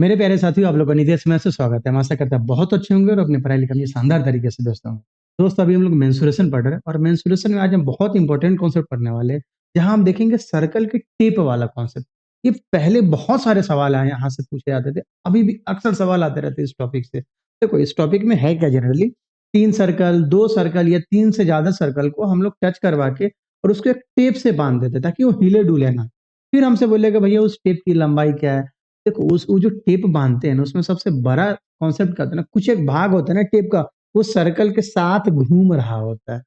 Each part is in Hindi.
मेरे प्यारे साथियों, आप लोगों का निधि में से स्वागत है। मैं आशा करता है बहुत अच्छे होंगे और अपने पढ़ाई लिखाई में शानदार तरीके से व्यस्त होंगे। दोस्तों, अभी हम लोग मेंसुरेशन पढ़ रहे हैं और मेंसुरेशन में आज हम बहुत इंपॉर्टेंट कॉन्सेप्ट पढ़ने वाले हैं, जहां हम देखेंगे सर्कल के टेप वाला कॉन्सेप्ट। ये पहले बहुत सारे सवाल आए यहाँ से पूछे जाते थे, अभी भी अक्सर सवाल आते रहते हैं इस टॉपिक से। देखो, इस टॉपिक में है क्या जनरली, 3 सर्कल, 2 सर्कल या 3 से ज्यादा सर्कल को हम लोग टच करवा के और उसको एक टेप से बांध देते ताकि वो हिले डुले ना। फिर हमसे बोलेगा भैया उस टेप की लंबाई क्या है। देखो, उस वो जो टेप बांधते हैं ना, उसमें सबसे बड़ा कॉन्सेप्ट क्या होता है ना, कुछ एक भाग होता है ना टेप का, वो सर्कल के साथ घूम रहा होता है।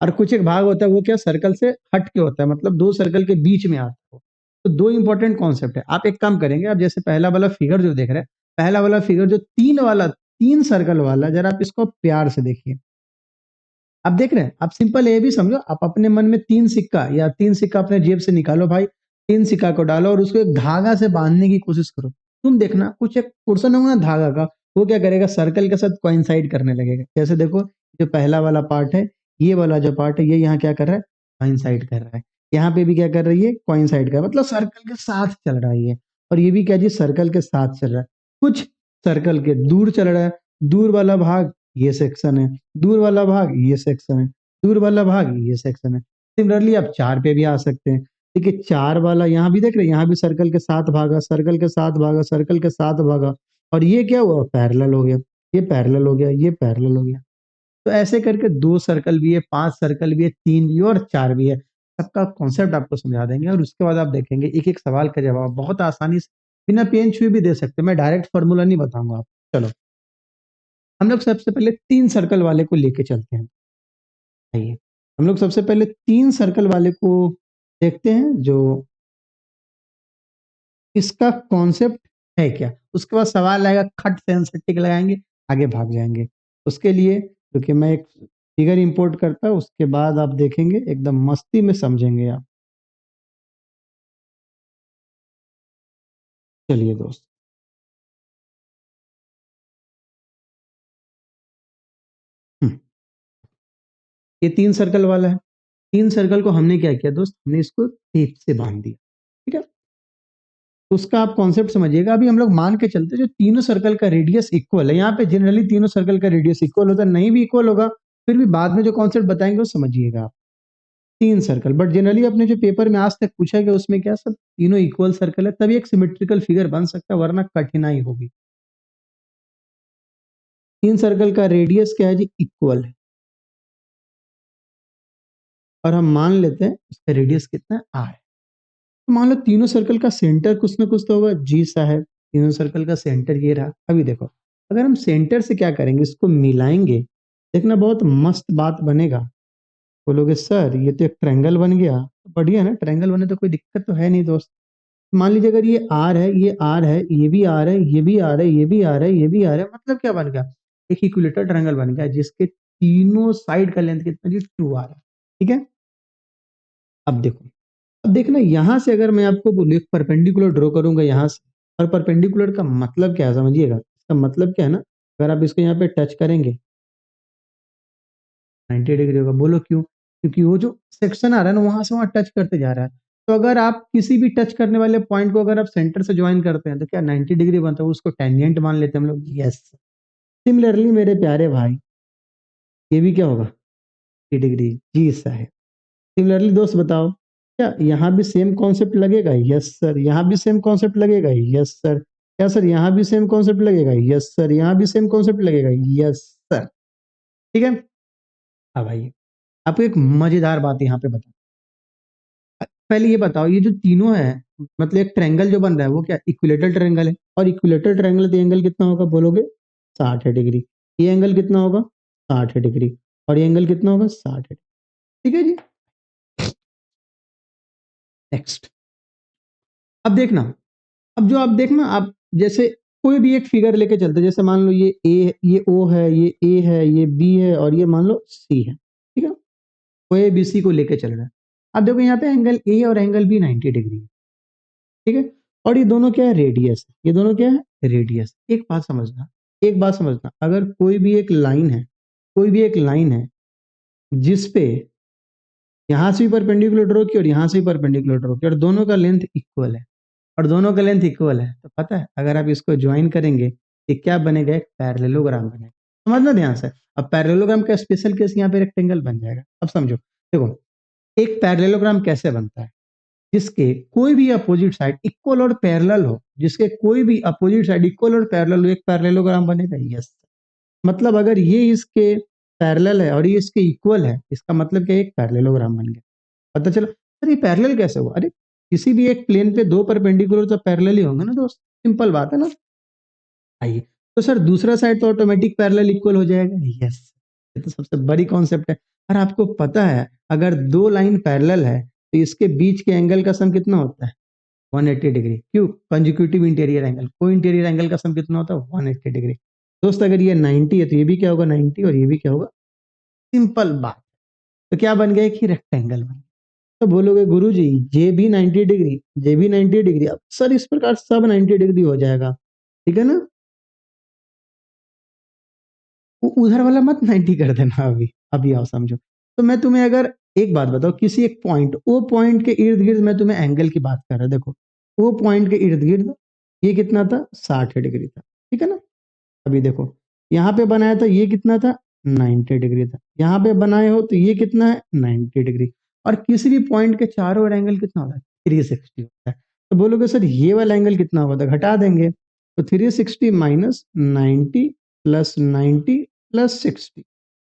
और कुछ एक भाग होता है वो क्या, सर्कल से हट के होता है, मतलब 2 सर्कल के बीच में आता है। तो दो इंपॉर्टेंट कॉन्सेप्ट है। आप एक काम करेंगे, आप जैसे पहला वाला फिगर जो देख रहे हैं, पहला वाला फिगर जो 3 सर्कल वाला, जरा आप इसको प्यार से देखिए। आप देख रहे हैं, आप सिंपल ये भी समझो, आप अपने मन में 3 सिक्का या 3 सिक्का अपने जेब से निकालो भाई, 3 सिक्का को डालो और उसको एक धागा से बांधने की कोशिश करो। तुम देखना कुछ एक पोर्शन होगा ना धागा का, वो क्या करेगा, सर्कल के साथ कोइंसाइड करने लगेगा। जैसे देखो, जो पहला वाला पार्ट है, ये वाला जो पार्ट है, ये यहाँ क्या कर रहा है, कोइंसाइड कर रहा है। यहाँ पे भी क्या कर रही है, कोइंसाइड कर रहा है, मतलब सर्कल के साथ चल रहा है ये। और ये भी क्या जी, सर्कल के साथ चल रहा है। कुछ सर्कल के दूर चल रहा है, दूर वाला भाग ये सेक्शन है, दूर वाला भाग ये सेक्शन है, दूर वाला भाग ये सेक्शन है। सिमिलरली आप 4 पे भी आ सकते हैं। देखिए, 4 वाला यहाँ भी देख रहे हैं, यहाँ भी सर्कल के साथ भागा, सर्कल के साथ भागा, सर्कल के साथ भागा, और ये क्या हुआ, पैरेलल हो गया। ये पैरेलल हो गया, ये पैरेलल हो गया। तो ऐसे करके 2 सर्कल भी है, 5 सर्कल भी है, 3 भी है और 4 भी है। सबका कॉन्सेप्ट आपको समझा देंगे और उसके बाद आप देखेंगे एक एक सवाल का जवाब बहुत आसानी से बिना पेन छुए भी दे सकते हैं। मैं डायरेक्ट फॉर्मूला नहीं बताऊंगा आप। चलो, हम लोग सबसे पहले 3 सर्कल वाले को लेके चलते हैं। आइए, हम लोग सबसे पहले 3 सर्कल वाले को देखते हैं, जो इसका कॉन्सेप्ट है क्या। उसके बाद सवाल आएगा, खट से आंसर टिक लगाएंगे, आगे भाग जाएंगे। उसके लिए क्योंकि मैं एक फिगर इंपोर्ट करता हूँ, उसके बाद आप देखेंगे एकदम मस्ती में समझेंगे आप। चलिए दोस्त, हम्म, ये 3 सर्कल वाला है। 3 सर्कल को हमने क्या किया दोस्त, हमने इसको टेप से बांध दिया। ठीक है, उसका आप कॉन्सेप्ट समझिएगा। अभी हम लोग मान के चलते जो तीनों सर्कल का रेडियस इक्वल है, यहाँ पे जनरली तीनों सर्कल का रेडियस इक्वल होता है, नहीं भी इक्वल होगा फिर भी बाद में जो कॉन्सेप्ट बताएंगे वो समझिएगा आप। 3 सर्कल, बट जनरली अपने जो पेपर में आज तक पूछा गया उसमें क्या, सब तीनों इक्वल सर्कल है, तभी एक सिमेट्रिकल फिगर बन सकता है, वरना कठिनाई होगी। 3 सर्कल का रेडियस क्या है जी, इक्वल है। और हम मान लेते हैं उसका रेडियस कितना है, आर है। तो मान लो तीनों सर्कल का सेंटर कुछ ना कुछ तो होगा, जी सा है। तीनों सर्कल का सेंटर ये रहा। अभी देखो, अगर हम सेंटर से क्या करेंगे, इसको मिलाएंगे, देखना बहुत मस्त बात बनेगा। बोलोगे सर ये तो एक ट्रायंगल बन गया। बढ़िया ना, ट्रायंगल बने तो कोई दिक्कत तो है नहीं दोस्त। मान लीजिए अगर ये आर है, ये आर है, ये भी आर है, ये भी आर है, ये भी आर है, ये भी आर है, मतलब क्या बन गया, एक इक्विलेटरल ट्रायंगल बन गया जिसके तीनों साइड का लेंथ कितना जी, 2r है। ठीक है, अब देखो, अब देखना यहां से अगर मैं आपको बोलूं एक परपेंडिकुलर ड्रॉ करूंगा यहाँ से, और परपेंडिकुलर का मतलब क्या है समझिएगा। इसका मतलब क्या है ना, अगर आप इसको यहाँ पे टच करेंगे 90 डिग्री होगा। बोलो क्यों, क्योंकि वो जो सेक्शन आ रहा है ना, वहां से वहां टच करते जा रहा है। तो अगर आप किसी भी टच करने वाले पॉइंट को अगर आप सेंटर से ज्वाइन करते हैं तो क्या 90 डिग्री बनता है, उसको टेंजेंट मान लेते हैं हम लोग। यस, सिमिलरली मेरे प्यारे भाई, ये भी क्या होगा, 90 डिग्री, जी साहब। सिमिलरली दोस्त बताओ, क्या यहाँ भी सेम कॉन्सेप्ट लगेगा, यस सर। यहाँ भी सेम कॉन्सेप्ट लगेगा, यस सर। क्या सर यहाँ भी सेम कॉन्सेप्ट लगेगा, यस सर। यहाँ भी सेम कॉन्सेप्ट लगेगा, यस सर। ठीक है, अब आइए आपको एक मजेदार बात यहाँ पे बता। पहले ये बताओ, ये जो तीनों है, मतलब एक ट्रायंगल जो बन रहा है वो क्या, इक्विलेटरल ट्रायंगल है। और इक्विलेटरल ट्रायंगल का एंगल कितना होगा बोलोगे, 60 डिग्री। ये एंगल कितना होगा, 60 डिग्री। और ये एंगल कितना होगा, 60 डिग्री। ठीक है जी, नेक्स्ट। अब देखना, अब जो आप देखना, आप जैसे कोई भी एक फिगर लेके चलते, जैसे मान लो ये ए, ये ओ है, ये ए है, ये बी है, और ये मान लो सी है। ठीक है, वो ए बी सी को लेके चल रहा है। अब देखो यहाँ पे एंगल ए और एंगल बी 90 डिग्री है। ठीक है, और ये दोनों क्या है, रेडियस। ये दोनों क्या है, रेडियस। एक बात समझना, एक बात समझना, अगर कोई भी एक लाइन है, कोई भी एक लाइन है जिसपे यहाँ से भी परपेंडिकुलर ड्रॉ की और यहाँ से भी परपेंडिकुलर ड्रॉ की और दोनों का लेंथ इक्वल है, और दोनों का लेंथ इक्वल है, तो पता है अगर आप इसको ज्वाइन करेंगे ये क्या बनेगा, एक पैरेललोग्राम बनेगा। समझना ध्यान से। अब पैरेललोग्राम का स्पेशल केस यहाँ पे रेक्टेंगल बन जाएगा। अब समझो, देखो एक पैरेललोग्राम कैसे बनता है, जिसके कोई भी अपोजिट साइड इक्वल और पैरेलल हो, जिसके कोई भी अपोजिट साइड इक्वल और पैरेलल हो, एक पैरेललोग्राम बनेगा। यस, मतलब अगर ये इसके पैरेलल है और ये इसके इक्वल है, इसका मतलब क्या, एक पैरेललोग्राम बन गया। पता चला, अरे पैरेलल कैसे हुआ, अरे किसी भी एक प्लेन पे दो परपेंडिकुलर तो पैरेलल ही होंगे ना दोस्त, सिंपल बात है ना। आइए, तो सर दूसरा साइड तो ऑटोमेटिक पैरेलल इक्वल हो जाएगा। यस, ये तो सबसे बड़ी कॉन्सेप्ट है। और आपको पता है अगर दो लाइन पैरेलल है तो इसके बीच के एंगल का सम कितना होता है, 180 डिग्री। क्यों, कंजिक्यूटिव इंटीरियर एंगल, को इंटीरियर एंगल का सम कितना होता है, 180 डिग्री। दोस्त अगर ये 90 है तो ये भी क्या होगा, 90, और ये भी क्या होगा, सिंपल बात। तो क्या बन गया, एक ही रेक्टेंगल बन गया। तो बोलोगे गुरुजी ये भी 90 डिग्री, ये भी 90 डिग्री, अब सर इस प्रकार सब 90 डिग्री हो जाएगा, ठीक है ना। उधर वाला मत 90 कर देना, अभी अभी आओ समझो। तो मैं तुम्हें अगर एक बात बताओ, किसी एक पॉइंट, ओ पॉइंट के इर्द गिर्द मैं तुम्हें एंगल की बात कर रहा, देखो ओ पॉइंट के इर्द गिर्द ये कितना था, 60 डिग्री था, ठीक है ना। अभी देखो यहाँ पे बनाया था ये कितना था, 90 डिग्री था। यहाँ पे बनाए हो तो ये कितना है, 90 डिग्री। और किसी भी पॉइंट के चारों ओर एंगल कितना होता है, 360 होता है। तो बोलोगे सर ये वाला एंगल कितना होगा, तो घटा देंगे, तो 360 माइनस 90 प्लस 90 प्लस 60,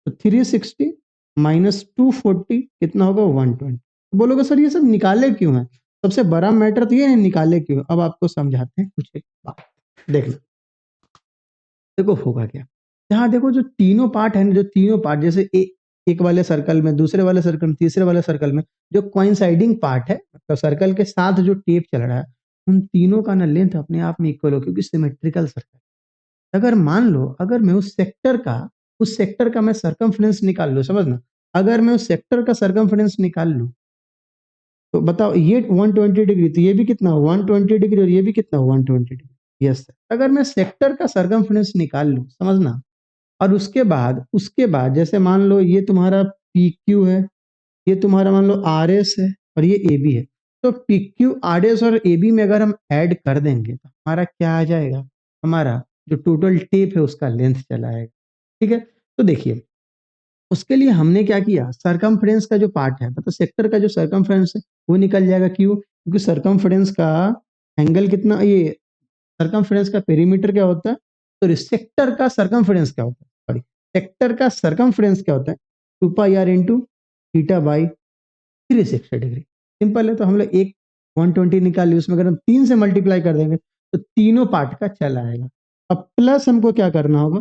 तो 360 माइनस 240 कितना होगा, 120। तो बोलोगे सर ये सब निकाले क्यों है, सबसे बड़ा मैटर तो ये है निकाले क्यों। अब आपको समझाते हैं कुछ एक बात, देख लो। देखो होगा क्या, यहाँ देखो जो तीनों पार्ट है ना, जो तीनों पार्ट जैसे एक वाले सर्कल में, दूसरे वाले सर्कल में, तीसरे वाले सर्कल में जो कोइंसाइडिंग पार्ट है, मतलब सर्कल के साथ जो टेप चल रहा है, उन तीनों का ना लेंथ अपने आप में इक्वल हो, क्योंकि सिमेट्रिकल सर्कल। अगर मान लो, अगर मैं उस सेक्टर का मैं सरकमफ्रेंस निकाल लूं, समझना, अगर मैं उस सेक्टर का सरकमफ्रेंस निकाल लूं, तो बताओ ये 120 डिग्री, तो ये भी कितना 120 डिग्री, और ये भी कितना 120 डिग्री। यस, अगर मैं सेक्टर का सरकमफ्रेंस निकाल लूं, समझना, और उसके बाद जैसे मान लो ये तुम्हारा पी क्यू है, ये तुम्हारा मान लो आर एस है, और ये ए बी है। तो पी क्यू आर एस और ए बी में अगर हम ऐड कर देंगे तो हमारा क्या आ जाएगा, हमारा जो टोटल टेप है उसका लेंथ चला आएगा, ठीक है। तो देखिए उसके लिए हमने क्या किया, सरकमफ्रेंस का जो पार्ट है, मतलब सेक्टर का जो सरकमफ्रेंस है वो निकल जाएगा। क्यों, क्योंकि सरकमफ्रेंस का एंगल कितना, ये सरकमफ्रेंस का पेरीमीटर क्या होता है, तो सेक्टर का सरकमफ्रेंस क्या होता है, सॉरी, सेक्टर का सरकमफ्रेंस क्या होता है, 2 pi r into theta by 360 degree. Simple है, तो हम लोग एक 120 निकाल ली, उसमें अगर हम 3 से मल्टीप्लाई कर देंगे तो तीनों पार्ट का चला आएगा। अब प्लस हमको क्या करना होगा,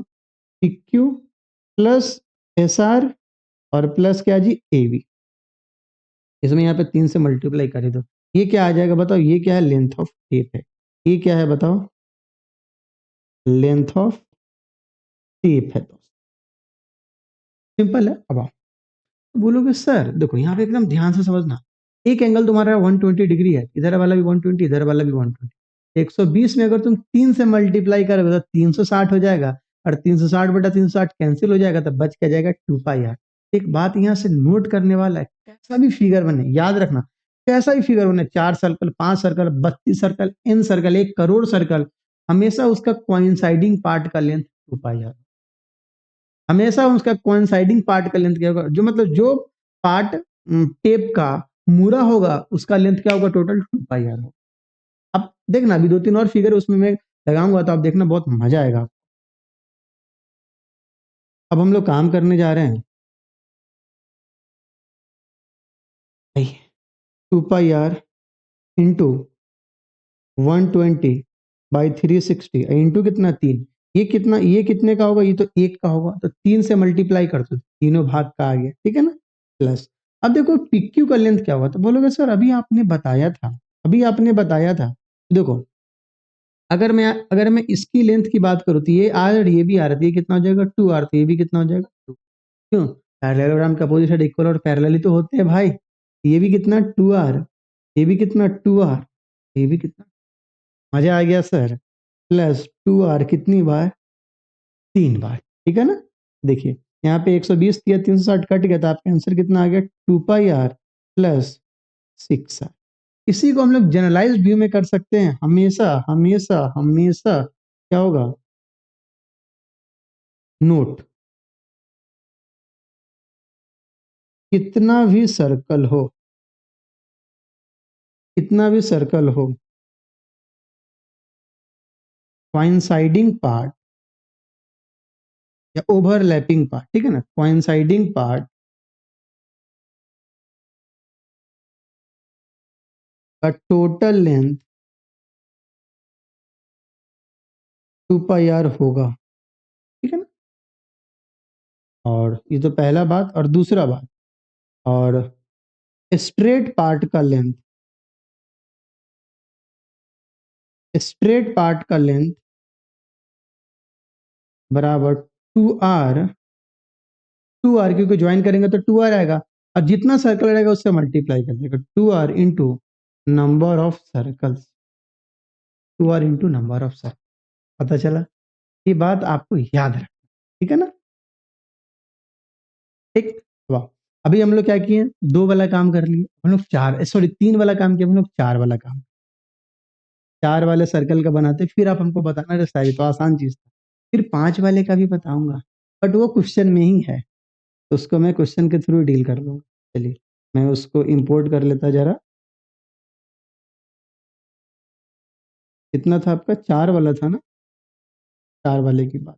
P Q plus S R और प्लस क्या जी, ए बी। इसमें यहाँ पे 3 से मल्टीप्लाई करें तो ये क्या आ जाएगा बताओ, ये क्या है, लेंथ ऑफ टेप है। ये क्या है बताओ, लेंथ ऑफ टेप है। तो सिंपल है। अब आप बोलोगे सर देखो यहाँ पे एकदम ध्यान से समझना, एक एंगल तुम्हारा 120 डिग्री है, इधर वाला भी 120, इधर वाला भी 120, 120 में अगर तुम 3 से मल्टीप्लाई करोगे तो 360 हो जाएगा, और 360 बटा 360 कैंसिल हो जाएगा, तब बच क्या जाएगा, 2 पाई आर। एक बात यहाँ से नोट करने वाला है, कैसा भी फिगर बने, याद रखना, कैसा भी फिगर बने, 4 circle, 5 circle, 32 circle, n circle, 1 crore circle, हमेशा उसका कोइंसाइडिंग पार्ट का लेंथ 2 पाई आर, हमेशा उसका कोइंसाइडिंग पार्ट का लेंथ क्या होगा, जो मतलब जो पार्ट टेप का मुड़ा होगा उसका लेंथ क्या होगा, टोटल 2 पाई आर होगा। अब देखना अभी 2-3 और फिगर उसमें मैं लगाऊंगा, तो आप देखना बहुत मजा आएगा। अब हम लोग काम करने जा रहे हैं, 2 पाई आर इंटू 120/360 इंटू कितना, 3। ये कितना, ये कितने का होगा, ये तो 1 का होगा, तो 3 से मल्टीप्लाई कर दो, तीनों भाग का आ गया, ठीक है ना, प्लस। अब देखो PQ का लेंथ क्या हुआ, तो बोलोगे सर अभी आपने बताया था। देखो अगर मैं इसकी लेंथ की बात करूँ तो ये आर और ये भी आ रहा था, ये कितना हो जाएगा, 2 आर, तो ये भी कितना हो जाएगा, 2। क्यों, पैरेललोग्राम का अपोजिट साइड इक्वल और पैरेलल ही तो होते हैं भाई। ये भी कितना, 2 आर, ये भी कितना, 2 आर, ये भी कितना, मजा आ गया सर, प्लस 2 आर कितनी बार, 3 बार, ठीक है ना। देखिए यहाँ पे 120 या 360 कट गया, तो आपका आंसर कितना आ गया, 2 पाई आर प्लस 6 आर। इसी को हम लोग जनरलाइज्ड व्यू में कर सकते हैं, हमेशा हमेशा हमेशा क्या होगा, नोट, कितना भी सर्कल हो, कितना भी सर्कल हो, कोइंसाइडिंग पार्ट या ओवरलैपिंग पार्ट, ठीक है ना, कोइंसाइडिंग पार्ट का टोटल लेंथ 2 पाई आर होगा, ठीक है ना। और ये तो पहला बात, और दूसरा बात, और स्ट्रेट पार्ट का लेंथ, स्ट्रेट पार्ट का लेंथ बराबर 2 आर, 2 आर क्योंकि ज्वाइन करेंगे तो 2 आर आएगा, और जितना सर्कल रहेगा उससे मल्टीप्लाई कर देगा, 2 R into number of circles, 2 R into number of circle. पता चला, ये बात आपको याद रखना, ठीक है ना। ठीक, वाह। अभी हम लोग क्या किए, 2 वाला काम कर लिए, हम लोग 4, सॉरी 3 वाला काम किया, हम लोग 4 वाला काम, 4 वाले सर्कल का बनाते, फिर आप हमको बताना रहता है, ये तो आसान चीज था। फिर 5 वाले का भी बताऊंगा, बट वो क्वेश्चन में ही है, तो उसको मैं क्वेश्चन के थ्रू डील कर लूंगा। चलिए मैं उसको इंपोर्ट कर लेता जरा। कितना था आपका, 4 वाला था ना, 4 वाले की बात।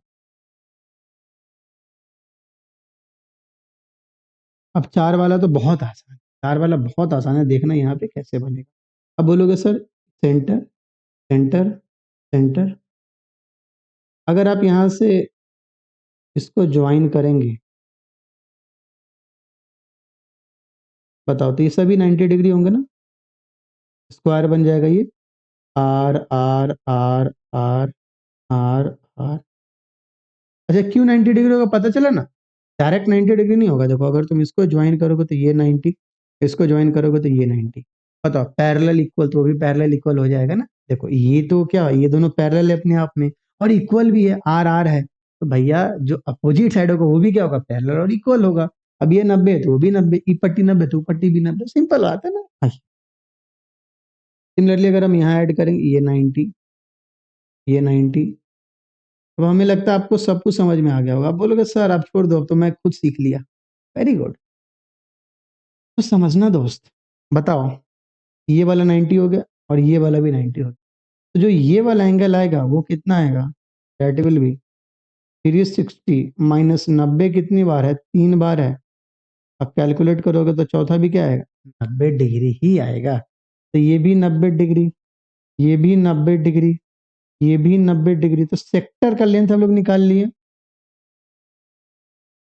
अब 4 वाला तो बहुत आसान है, 4 वाला बहुत आसान है, देखना यहाँ पे कैसे बनेगा। अब बोलोगे सर सेंटर, सेंटर, सेंटर, अगर आप यहाँ से इसको ज्वाइन करेंगे, बताओ तो ये सभी 90 डिग्री होंगे ना, स्क्वायर बन जाएगा ये, R R R R R R. अच्छा क्यों 90 डिग्री होगा पता चला ना, डायरेक्ट 90 डिग्री नहीं होगा, देखो अगर तुम इसको ज्वाइन करोगे तो ये 90, इसको ज्वाइन करोगे तो ये 90, बताओ पैरेलल इक्वल, तो वो भी पैरेलल इक्वल हो जाएगा ना। देखो ये तो क्या, ये दोनों पैरेलल है अपने आप में, और इक्वल भी है, आर आर है, तो भैया जो अपोजिट साइड होगा वो भी क्या होगा, पैरेलल और इक्वल होगा। अब ये 90 है तो वो भी 90, ई पट्टी 90 तो वो पट्टी भी 90, सिंपल बात है ना। सिमिलरली अगर हम यहाँ ऐड करेंगे ये 90, ये 90, अब हमें लगता है आपको सब कुछ समझ में आ गया होगा, आप बोलोगे सर आप छोड़ दो, अब तो मैं खुद सीख लिया। वेरी गुड, तो समझना दोस्त, बताओ ये वाला 90 हो गया और ये वाला भी 90 हो गया, तो जो ये वाला एंगल आएगा वो कितना आएगा, दैट विल बी 360 माइनस 90, कितनी बार है, 3 बार है। अब कैलकुलेट करोगे तो चौथा भी क्या आएगा, 90 डिग्री ही आएगा, तो ये भी 90 डिग्री, ये भी 90 डिग्री, ये भी 90 डिग्री, तो सेक्टर का लेंथ हम लोग निकाल लिए,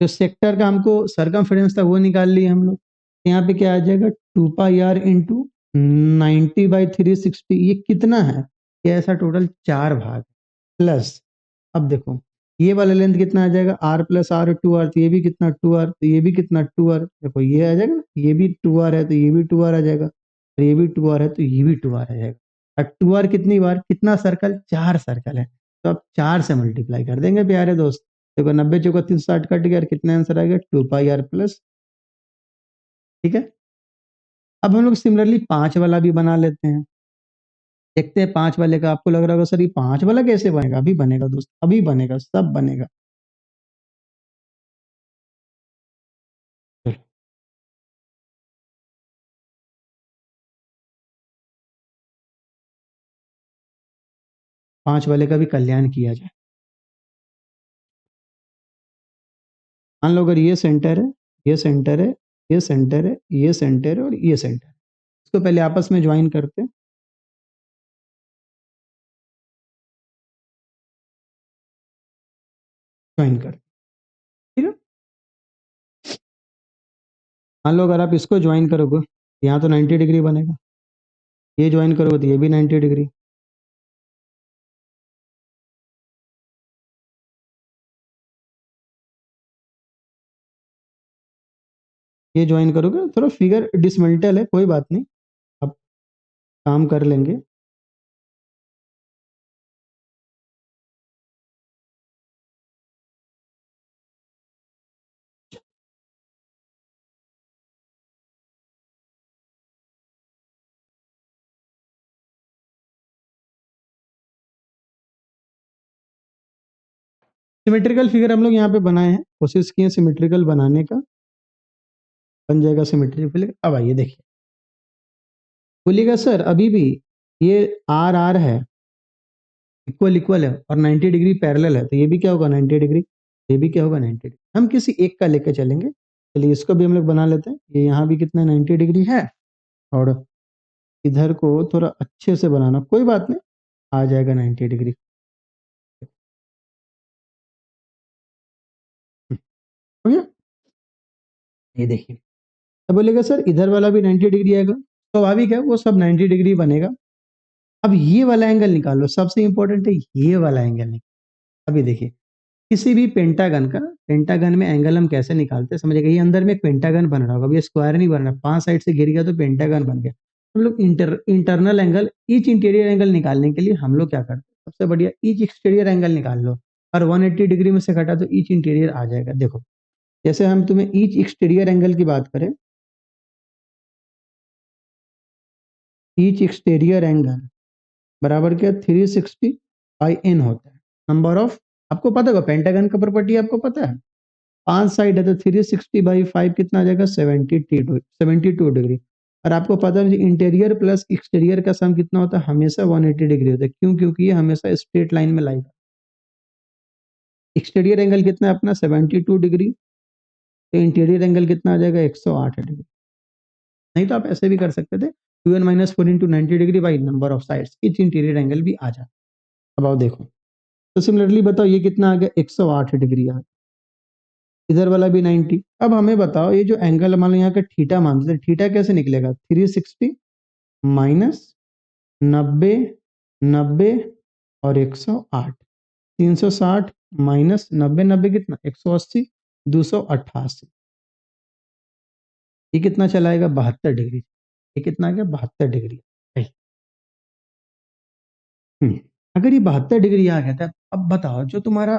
जो सेक्टर का हमको सरकमफेरेंस था वो निकाल लिए हम लोग। यहाँ पे क्या आ जाएगा, 2 पाई आर इंटू 90/360, ये कितना है, ये ऐसा टोटल 4 भाग, प्लस अब देखो ये वाला लेंथ कितना आ जाएगा, आर प्लस आर, 2 आर, तो ये भी कितना 2 आर, तो ये भी कितना 2 आर, देखो ये आ जाएगा ना, ये भी 2 आर है तो ये भी 2 आर आ जाएगा, और ये भी 2 आर है तो ये भी 2 आर आ जाएगा। और 2 आर कितनी बार, कितना सर्कल, 4 सर्कल है, तो अब 4 से मल्टीप्लाई कर देंगे प्यारे दोस्त। देखो 90 × 360 कट गया, और कितना आंसर आ गया, 2 पाई आर प्लस, ठीक है। अब हम लोग सिमिलरली 5 वाला भी बना लेते हैं, देखते हैं 5 वाले का, आपको लग रहा होगा सर ये 5 वाला कैसे बनेगा, अभी बनेगा दोस्त, अभी बनेगा, सब बनेगा। 5 वाले का भी कल्याण किया जाए। मान लो अगर ये सेंटर है, ये सेंटर है, ये सेंटर है, ये सेंटर है और ये सेंटर है, इसको पहले आपस में ज्वाइन करते हैं, ज्वाइन कर, ठीक है। मान लो अगर आप इसको ज्वाइन करोगे, यहाँ तो 90 डिग्री बनेगा, ये ज्वाइन करोगे तो ये भी 90 डिग्री, ये ज्वाइन करोगे, थोड़ा फिगर डिसमेंटल है, कोई बात नहीं, आप काम कर लेंगे। सिमेट्रिकल फिगर हम लोग यहाँ पे बनाए हैं, कोशिश किए सिमेट्रिकल बनाने का, बन जाएगा सिमेट्रिकल। अब आइए देखिए, बोलिएगा सर अभी भी ये आर आर है, इक्वल इक्वल है और 90 डिग्री पैरेलल है, तो ये भी क्या होगा 90 डिग्री, ये भी क्या होगा 90 डिग्री। हम किसी एक का लेके चलेंगे, चलिए इसको भी हम लोग बना लेते हैं। ये यहाँ भी कितना 90 डिग्री है, और इधर को थोड़ा अच्छे से बनाना, कोई बात नहीं, आ जाएगा 90 डिग्री। हो गया, ये देखिए। अब बोलेगा सर इधर वाला भी 90 डिग्री आएगा, स्वाभाविक है वो सब 90 डिग्री बनेगा। अब ये वाला एंगल निकालो, सबसे इंपॉर्टेंट है ये वाला एंगल निकालो। अभी देखिए, किसी भी पेंटागन का, पेंटागन में एंगल हम कैसे निकालते हैं समझिएगा, ये अंदर में एक पेंटागन बन रहा होगा, अब ये स्क्वायर नहीं बन रहा, 5 साइड से घिर गया तो पेंटागन बन गया। हम लोग internal angle, each interior angle निकालने के लिए हम लोग क्या करते हैं, सबसे बढ़िया ईच एक्सटीरियर एंगल निकाल लो, और 180 डिग्री में से घटा तो ईच इंटीरियर आ जाएगा। देखो जैसे हम तुम्हें ईच एक्सटीरियर एंगल की बात करें, ईच एक्सटीरियर एंगल बराबर क्या 360 बाई एन होता है, नंबर ऑफ, आपको पता होगा पेंटागन का प्रॉपर्टी आपको पता है, 5 साइड है तो 360/5 कितना आ जाएगा 72 डिग्री। और आपको पता है इंटीरियर प्लस एक्सटीरियर का सम कितना होता है, हमेशा 180 डिग्री होता है। क्यों? क्योंकि ये हमेशा स्ट्रेट लाइन में लाएगा। एक्सटीरियर एंगल कितना है अपना 72 डिग्री, तो इंटीरियर एंगल कितना आ जाएगा 108 डिग्री। नहीं तो आप ऐसे भी कर सकते थे, 2n-4 into 90 degree by number of sides, etch interior angle भी आ जाता। अब आओ देखो, तो सिमिलरली बताओ ये कितना आ गया 108 डिग्री आ गया, इधर वाला भी 90। अब हमें बताओ ये जो एंगल मान लो यहाँ का थीटा मानते हैं, थीटा कैसे निकलेगा, 360 माइनस 90, 90 और 108, 360 माइनस 90, 90 कितना 180, 288, ये कितना चलाएगा 72 डिग्री, ये कितना आ गया 72 डिग्री। अगर ये 72 डिग्री आ गया था, अब बताओ जो तुम्हारा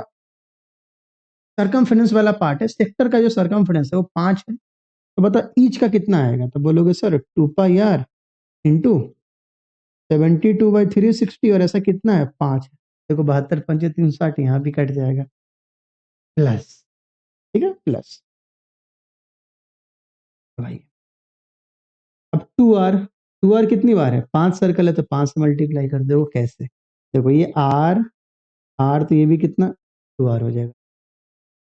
सर्कमफेरेंस वाला पार्ट है, सेक्टर का जो सर्कमफेरेंस है वो 5 है, तो बता ईच का कितना आएगा, तो बोलोगे सर 2πr इंटू 72/360, और ऐसा कितना है 5 है। देखो 72 पंचे 360, यहाँ भी कट जाएगा, प्लस, ठीक है प्लस। भाई अब 2r कितनी बार है, 5 सर्कल है तो 5 से मल्टीप्लाई कर दो, कैसे, देखो ये r तो ये भी कितना 2r हो जाएगा,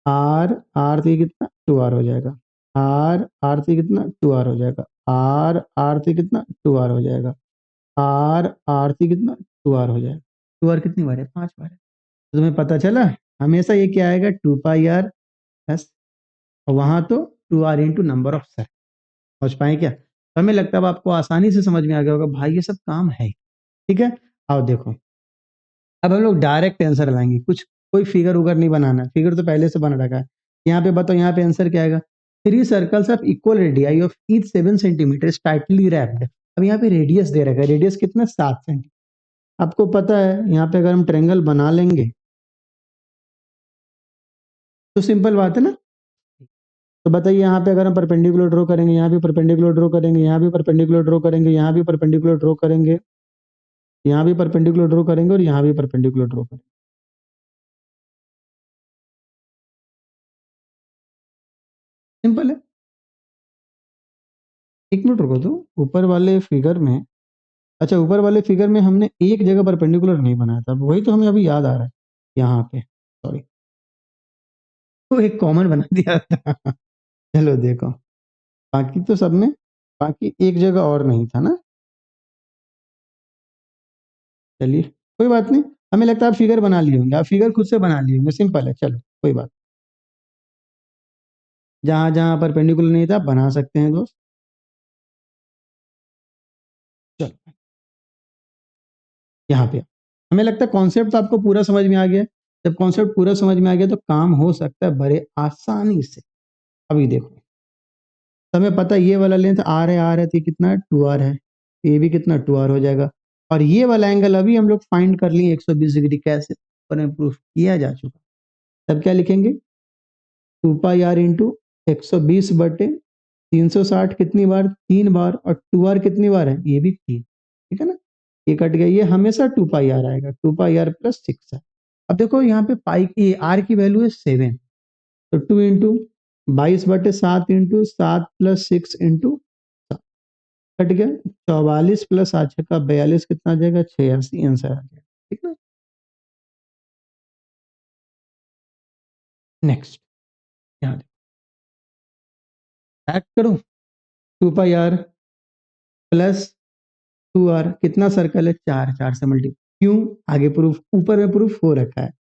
r तो ये कितना 2r हो जाएगा, r तो ये कितना 2r हो जाएगा, r तो ये कितना 2r हो जाएगा, r तो ये कितना 2r हो जाएगा। 2r कितनी बार है 5 बार है, तो तुम्हें पता चला हमेशा ये क्या आएगा 2πr प्लस, और वहां तो 2r into number of circle. समझ पाए क्या, तो हमें लगता है अब आपको आसानी से समझ में आ गया होगा भाई ये सब काम है, ठीक है। आओ देखो, अब हम लोग डायरेक्ट आंसर लाएंगे, कुछ कोई फिगर उगर नहीं बनाना, फिगर तो पहले से बना रखा है। यहाँ पे बताओ, यहाँ पे आंसर क्या आएगा, 3 circles of equal radii of each 7 centimetre tightly wrapped. अब यहाँ पे रेडियस दे रखा है, रेडियस कितना 7 सेंटीमीटर। आपको पता है यहाँ पे अगर हम ट्रायंगल बना लेंगे तो सिंपल बात है ना। तो बताइए यहाँ पे अगर हम परपेंडिकुलर ड्रॉ करेंगे, यहाँ भी परपेंडिकुलर ड्रॉ करेंगे, यहाँ भी परपेंडिकुलर ड्रॉ करेंगे, यहाँ भी परपेंडिकुलर ड्रॉ करेंगे, यहाँ भी परपेंडिकुलर ड्रॉ करेंगे, और यहाँ भी परपेंडिकुलर ड्रॉ करेंगे, सिंपल है। एक मिनट रुको, तो ऊपर वाले फिगर में, अच्छा ऊपर वाले फिगर में हमने एक जगह परपेंडिकुलर नहीं बनाया था, वही तो हमें अभी याद आ रहा है, यहाँ पे सॉरी, तो एक कॉमन बना दिया था। चलो देखो, बाकी तो सब में, बाकी एक जगह और नहीं था ना, चलिए कोई बात नहीं, हमें लगता है आप फिगर बना लिए होंगे, आप फिगर खुद से बना लिए होंगे, सिंपल है, चलो कोई बात। जहां जहां परपेंडिकुलर नहीं था बना सकते हैं दोस्त। चलो यहाँ पे हमें लगता है कॉन्सेप्ट तो आपको पूरा समझ में आ गया। जब कॉन्सेप्ट पूरा समझ में आ गया तो काम हो सकता है बड़े आसानी से। अभी देखो, हमें पता है ये वाला लेंथ आर है तो ये कितना है 2r है, ये भी कितना 2r हो जाएगा। और ये वाला एंगल अभी हम लोग फाइंड कर लिए 120 डिग्री, कैसे पर प्रूफ किया जा चुका। तब क्या लिखेंगे 2πr इंटू 120/360 कितनी बार 3 बार, और 2r कितनी बार है ये भी 3, ठीक है ना, ये कट गया, ये हमेशा 2πr आएगा, 2πr प्लस 6 है। अब देखो यहाँ पे पाई की आर की वैल्यू है 7, तो 2 इंटू 22/7 इंटू 7 + 6 इंटू कट गया 44 प्लस 8 का 42 कितना आ जाएगा 86 आंसर आ जाएगा। ठीक है, नेक्स्ट यहाँ ऐड करूं 2 पाई r प्लस 2r कितना सर्कल है 4, 4 से मल्टी क्यों आगे प्रूफ ऊपर में प्रूफ हो रखा है।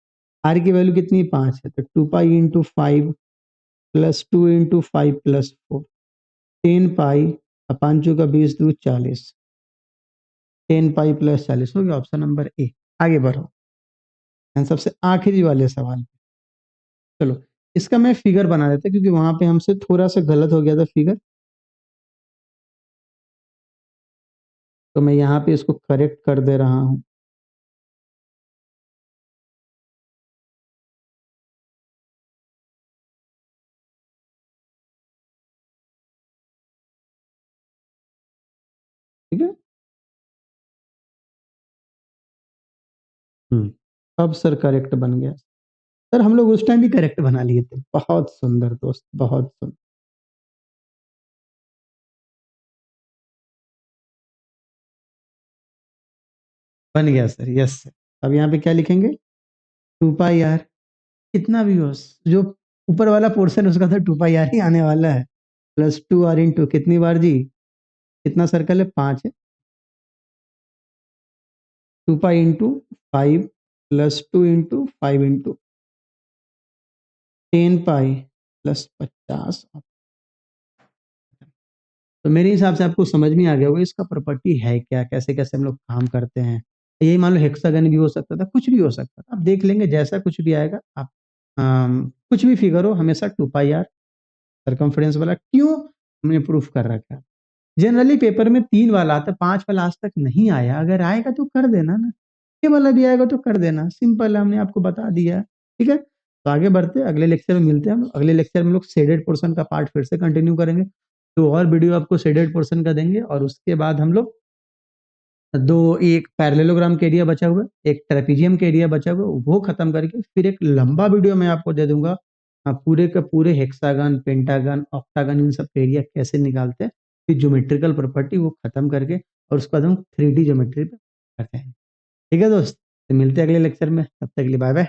आर की वैल्यू कितनी 5 है तो 2 पाई इंटू 5 प्लस 2 इंटू 5 + 4 10 पाई 5 का 20 × 2 = 40 10 पाई + 40 हो गया ऑप्शन नंबर ए। आगे बढ़ो सबसे आखिरी वाले सवाल। चलो इसका मैं फिगर बना देता क्योंकि वहां पे हमसे थोड़ा सा गलत हो गया था फिगर, तो मैं यहाँ पे इसको करेक्ट कर दे रहा हूँ। ठीक है, अब सर करेक्ट बन गया। सर हम लोग उस टाइम भी करेक्ट बना लिए थे। बहुत सुंदर दोस्त, बहुत सुंदर। बन गया सर, यस सर। अब यहाँ पे क्या लिखेंगे 2 पाई r कितना भी हो, जो ऊपर वाला पोर्शन उसका तो 2 पाई r ही आने वाला है, प्लस 2r इंटू कितनी बार जी, कितना सर्कल है 5 है, 2 pi into 5 plus 2 into 5 into 10 पाई + 50। तो मेरे हिसाब से आपको समझ में आ गया होगा इसका प्रॉपर्टी है क्या, कैसे कैसे हम लोग काम करते हैं। यही मान लो हेक्सागन भी हो सकता था, कुछ भी हो सकता था, आप देख लेंगे जैसा कुछ भी आएगा आप कुछ भी फिगर हो हमेशा 2 पाई r सरकमफ्रेंस वाला क्यों हमने प्रूफ कर रखा है। जनरली पेपर में 3 वाला आता है, 5 वाला आज तक नहीं आया, अगर आएगा तो कर देना ना, ये वाला भी आएगा तो कर देना, सिंपल है, हमने आपको बता दिया। ठीक है, तो आगे बढ़ते हैं, अगले लेक्चर में मिलते हैं हम। अगले लेक्चर में लोग शेडेड पोर्शन का पार्ट फिर से कंटिन्यू करेंगे, तो और वीडियो आपको शेडेड पोर्शन का देंगे, और उसके बाद हम लोग दो, एक पैरेललोग्राम के एरिया बचा हुआ है, एक ट्रेपीजियम के एरिया बचा हुआ है, वो खत्म करके फिर एक लंबा वीडियो मैं आपको दे दूंगा, पूरे के पूरे हेक्सागन, पेंटागन, ऑक्टागन इन सब के एरिया कैसे निकालते हैं, फिर ज्योमेट्रिकल प्रॉपर्टी वो खत्म करके, और उसके बाद हम 3D ज्योमेट्री पे करते हैं। ठीक है दोस्त, तो मिलते हैं अगले लेक्चर में, तब तक के लिए बाय बाय।